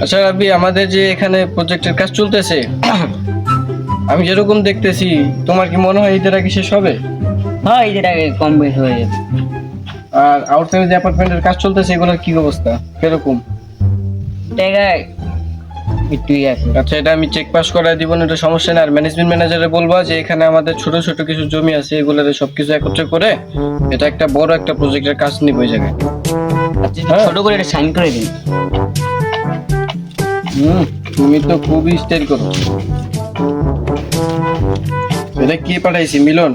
আচ্ছা রাব্বি, আমাদের যে এখানে প্রজেক্টের কাজ চলতেছে, আমি যেরকম দেখতেছি, তোমার কি মনে হয় ঈদের আগে শেষ হবে? হ্যাঁ এই যেটা কম বেশি হয়ে যাবে। আর আউটসাইড যে অ্যাপার্টমেন্টের কাজ চলতেছে, এগুলোর কি অবস্থা, কিরকম? এটা একটু আছে। আচ্ছা, এটা আমি চেক পাস করাই দিব না, এটা সমস্যা না। আর ম্যানেজমেন্ট ম্যানেজারে বলবা যে এখানে আমাদের ছোট ছোট কিছু জমি আছে, এগুলোর সবকিছু একত্রে করে এটা একটা বড় একটা প্রজেক্টের কাজ নিব ওই জায়গায়। আচ্ছা ছোট করে এটা সাইন করে দিন। তুমি তো খুবই স্টাইল করো। এটা কি পাঠাইছি, মিলন?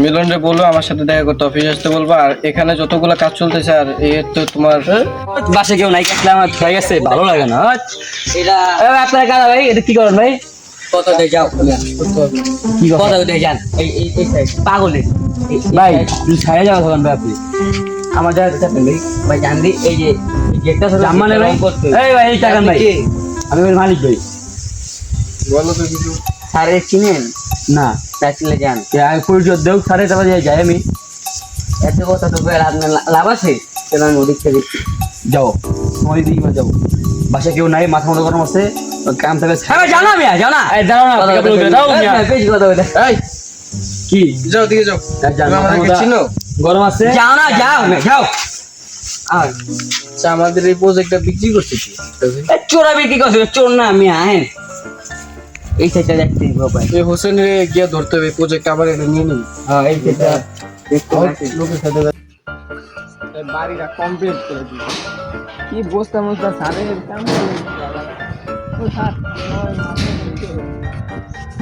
মিলন রে বলো আমার সাথে দেখা করতে, অফিসে আসতে বলবো। আর এখানে যতগুলো কাজ চলতেছে, আর এর তো তোমার বাসে কেউ নাই, কাটলে আমার হয়ে গেছে, ভালো লাগে না এটা। আপনার কারা ভাই, এটা কি করেন ভাই? কত দিয়ে যাও, কি কত দিয়ে যান? এই পাগলের ভাই, তুই ছাড়া যাওয়া তখন ভাই আপনি আমার জায়গা ভাই ভাই জানবি। এই যে একটা মানে ভাই, এই ভাই এই টাকা ভাই, আমি ওর মালিক ভাই। বলো তো কিছু। স্যারে চিনেন না? চাইলে যান, আমি পরিচয় দেও স্যারে, তারপর যাই আমি। এত কথা তো আপনার লাভ আছে, চলো আমি ওদিক থেকে দেখছি। যাও তোমার দিকে যাবো, বাসা কেউ নাই, মাথা মতো গরম আছে, কাম থেকে জানো আমি যাও না, যাও না বেশি কথা বলে। এই কি যাও দিকে যাও, আমাদেরকে চিনো? গরম আছে, যাও না, যাও যাও। আচ্ছা, আমাদের এই প্রজেক্টটা বিক্রি করছে কি? চোরা বিক্রি করছে, চোর না আমি। আহেন এই সাইডটা দেখতে ভাই, এই হোসেনের গিয়ে ধরতে হবে প্রজেক্ট, আবার এটা নিয়ে নিই। হ্যাঁ এই সাইডটা দেখতে পাচ্ছি। লোকের সাথে বাড়িটা কমপ্লিট করে দিই। কি বস্তা মস্তা সারের কাম করে ও স্যার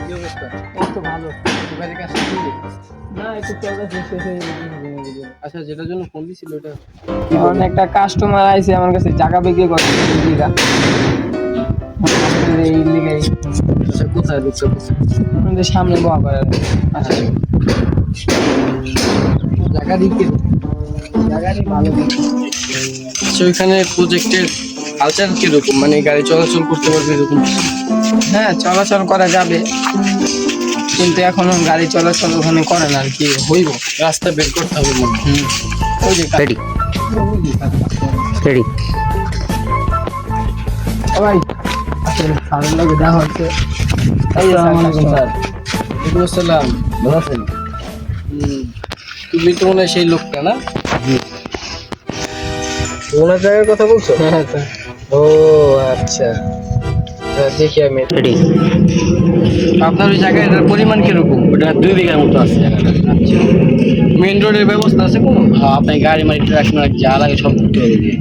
কি অবস্থা? এই তো ভালো। বাড়ির কাছে কি? না একটু চলতে শেষ হয়ে আচ্ছা, যেটার জন্য ফোন দিছিল ওটা এখন একটা কাস্টমার আইছে আমার কাছে, জায়গা বিক্রি করতে এই লিগে আচ্ছা, কোথায় ঢুকছে? আমাদের সামনে বয়া করে। আচ্ছা, জায়গা দিকে জায়গাটি ভালো। আচ্ছা, ওইখানে প্রজেক্টের কালচার কিরকম, মানে গাড়ি চলাচল করতে পারবে এরকম? হ্যাঁ চলাচল করা যাবে, কিন্তু এখনো গাড়ি চলাচল ওখানে করে না আর কি। হইব, রাস্তা বের করতে হবে মনে হয়। ওই যে রেডি রেডি ভাই আসলে স্যারের লোক দেখা হচ্ছে। আসসালামু আলাইকুম স্যার। ওয়ালাইকুম আসসালাম। ভালো আছেন? তুমি তো মনে হয় সেই লোকটা না? ওনার জায়গার কথা বলছো? হ্যাঁ স্যার। ও আচ্ছা, দেখি আমি। রেডি আপনার ওই জায়গায় এটার পরিমাণ কিরকম? ওটা 2 বিঘার মতো আছে জায়গাটা। আচ্ছা, মেইন রোডের ব্যবস্থা আছে কোনো? হ্যাঁ আপনি গাড়ি মারি ট্রাক মারি যা লাগে সব করতে হবে।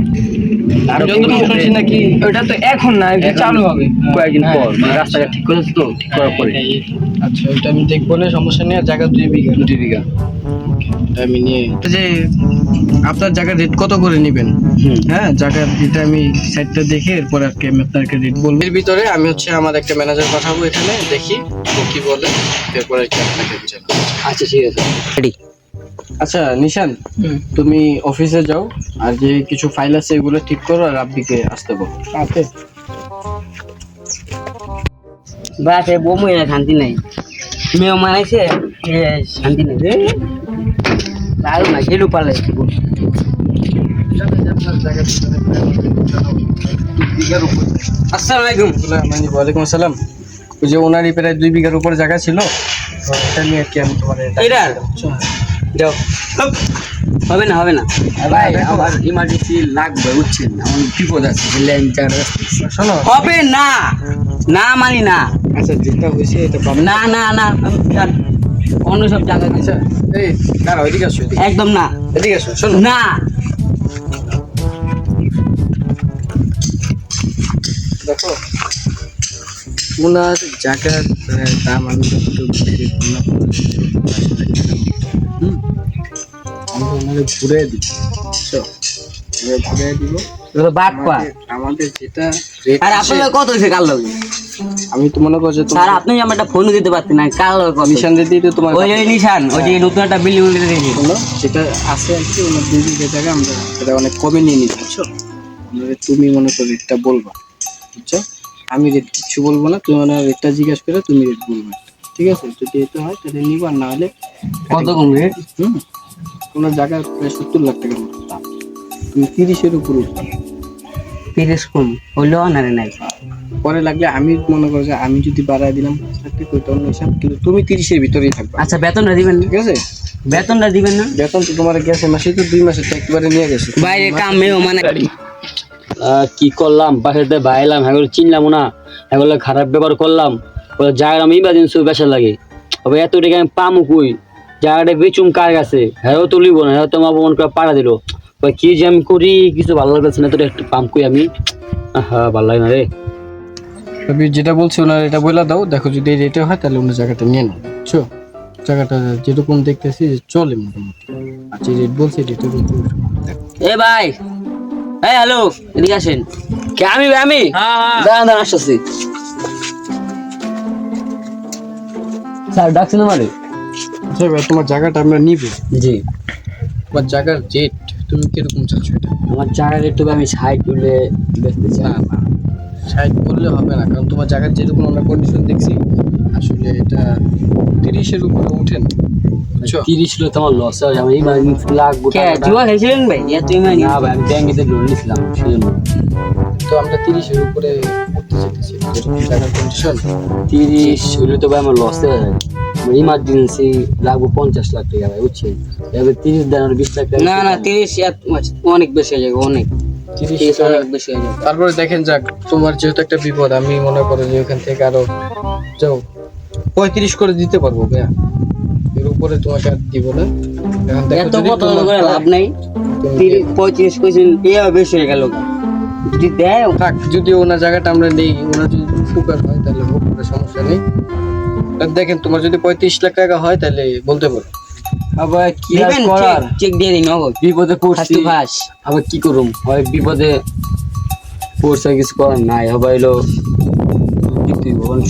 আমি যতটুকু শুনছি নাকি ওটা তো এখন না, এটা চালু হবে কয়েকদিন হ্যাঁ, পর, মানে রাস্তাঘাট ঠিক করেছে তো, ঠিক করার পরে। আচ্ছা, ওইটা আমি দেখবো না, সমস্যা নেই। আর জায়গা 2 বিঘা? 2 বিঘা। এটা আমি নিয়ে যে আপনার জায়গার রেট কত করে নেবেন? হুম। হ্যাঁ, জায়গার এটা আমি সাইটটা দেখে এরপর আর কি আমি আপনাকে রেট বলবো। এর ভিতরে আমি হচ্ছে আমার একটা ম্যানেজার পাঠাবো, এখানে দেখি ও কি বলে, এরপর আর কি আপনাকে জানাবো। আচ্ছা ঠিক আছে রেডি আচ্ছা নিশান, তুমি অফিসে যাও, আর যে কিছু ফাইল আছে এগুলো ঠিক করো, আর আব্বিকে আসতে বলো। ওকে বাস এ বমু এর শান্তি নাই, মেও মানাইছে এ শান্তি নেই রে। লাল না গেলু পালে আসসালামু আলাইকুম। মানে ওয়ালাইকুম আসসালাম। ওই যে ওনারই প্রায় 2 বিঘার উপর জায়গা ছিল, তো এটা নিয়ে আর কি আমি তোমার এইটা যাও হবে না হবে না ভাই, আমার ইমার্জেন্সি লাগবে বুঝছেন, আমার বিপদ আছে বলে আমি শোনো। হবে না, না মানি না। আচ্ছা, যেটা হয়েছে এটা পাবো না না না অন্য সব জায়গা আচ্ছা, এই দাঁড়াও, এদিকে আসো, একদম না, এদিকে আসো, শোনো না দেখো, ওনার জায়গার দাম আমি যতটুকু বেশি বললাম, আমি ওনাকে ঘুরে দিই, বুঝছো? ঘুরে দিব বাপ্পা। আমাদের যেটা রেট আর আপনার কত হয়েছে কাল লোক? আমি তো মনে করছি স্যার আপনি আমার একটা ফোন দিতে পারতেন না, কাল লোক নিশান দিতে তো তোমার ওই যে নিশান, ওই যে নতুন একটা বিল্ডিং দিয়েছি। হলো, যেটা আছে আর কি ওনার 2 বিঘা জায়গা, আমরা এটা অনেক কমে নিয়ে নিচ্ছি, বুঝছো? তুমি মনে করো রেটটা বলবা, বুঝছো? আমি রেট কিছু বলবো না, তুমি ওনার রেটটা জিজ্ঞাসা করে তুমি রেট বলবে, ঠিক আছে? যদি এটা হয় তাহলে নিব, আর না হলে কত কম রেট? ওনার জায়গা প্রায় 70 লাখ টাকার মতো দাম। তুমি 30-এর উপর উঠবে। 30 কম হইলেও আনারে নাই। পরে লাগলে আমি মনে করো যে আমি যদি বাড়ায় দিলাম 5 লাখ টাকা অন্য হিসাব, কিন্তু তুমি 30-এর ভিতরেই থাকবে। আচ্ছা বেতনটা দিবেন না? ঠিক আছে, বেতনটা দিবেন না? বেতন তো তোমার গেছে মাসে, তো 2 মাসে তো একবারে নিয়ে গেছে। বাইরে কামেও মানে কি করলাম, বাসাতে বাইলাম, এগুলো চিনলাম না, এগুলো খারাপ ব্যবহার করলাম, ওরা জায়গা আমি ইমার্জেন্সি বেসা লাগে, তবে এত টাকা আমি পামু কই, জায়গাটা বেচুম কার কাছে, হ্যাঁ তো লিব না, হ্যাঁ তো আমার মন করে পাড়া দিল, কি যে আমি করি কিছু ভালো লাগছে না, তো একটু পাম কই আমি, হ্যাঁ ভালো লাগে না রে। তবে যেটা বলছি ওনার এটা বলে দাও, দেখো যদি এই রেটে হয় তাহলে অন্য জায়গাটা নিয়ে নাও, বুঝছো? জায়গাটা যেরকম দেখতেছি যে চলে মোটামুটি, আর যে রেট বলছি রেটের উপর দেখো। এ ভাই, এই হ্যালো, এদিকে আসেন। কে আমি আমি দাঁড়ান দাঁড়ান আসতেছি। স্যার ডাকছেন আমারে? আচ্ছা ভাই, তোমার জায়গাটা আমরা নিব, জি। তোমার জায়গার রেট তুমি কিরকম চাচ্ছ এটা? আমার জায়গা একটু আমি 60 তুলে বেচতে চাই। না 60 বললে হবে না, কারণ তোমার জায়গার যেরকম আমরা কন্ডিশন দেখছি আসলে এটা 30-এর উপরে উঠে না, বুঝছো? 30 হলে তোমার লস হয়, আমি ইমার্জেন্সি লাগবো কে টাকাটা। জুয়া খেলছিলেন ভাই? এত ইমানি? না ভাই, আমি ব্যাংকে লোন নিয়েছিলাম সেজন্য। তো আমরা 30-এর উপরে উঠতে চাইতেছি, যেরকম জায়গার কন্ডিশন। 30 হলে তো ভাই আমার লস হয়ে যায়, আমার ইমার্জেন্সি লাগবো 50 লাখ টাকা ভাই, বুঝছেন? এবার 30 দেন আর 20 লাখ টাকা। না না 30 অনেক বেশি হয়ে যাবে, অনেক 30 30 অনেক বেশি হয়ে যাবে। তারপরে দেখেন যাক, তোমার যেহেতু একটা বিপদ, আমি মনে করো যে ওখান থেকে আরো যাও 35 করে দিতে পারবো ভাইয়া, এর উপরে তোমাকে আর দিব না। এখন দেখো এত যদি কত তোমার করে লাভ নাই। তুমি 35 কইছেন, এও বেশি হয়ে গেল। যদি দেয় থাক, যদি ওনার জায়গাটা আমরা নেই, ওনার যদি উপকার হয় তাহলে হোক, কোনো সমস্যা নেই। আর দেখেন তোমার যদি 35 লাখ টাকা হয় তাহলে বলতে পারো। আবার কি আর দিবেন, করার, চেক দিয়ে দিন নগদ। বিপদে পড়ছি, ফার্স্ট ফাস আবার কি করুম, হয় বিপদে পড়ছে, কিছু করার নাই, হবে এলো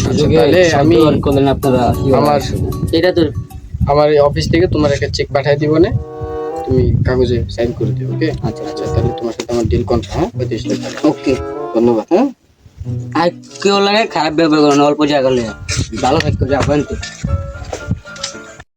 সুযোগে তাহলে আমি করলেন আপনারা। আমার এটা তো আমার এই অফিস থেকে তোমার একটা চেক পাঠিয়ে দিব না, তুমি কাগজে সাইন করে দিও, ওকে? আচ্ছা আচ্ছা, তাহলে তোমার সাথে আমার ডিল কনফার্ম, 35 লাখ টাকা। ওকে। ধন্যবাদ। হ্যাঁ, আর কেউ লাগে খারাপ ব্যবহার করেন, অল্প জায়গা হলে ভালো থাকতে যাবেন তো।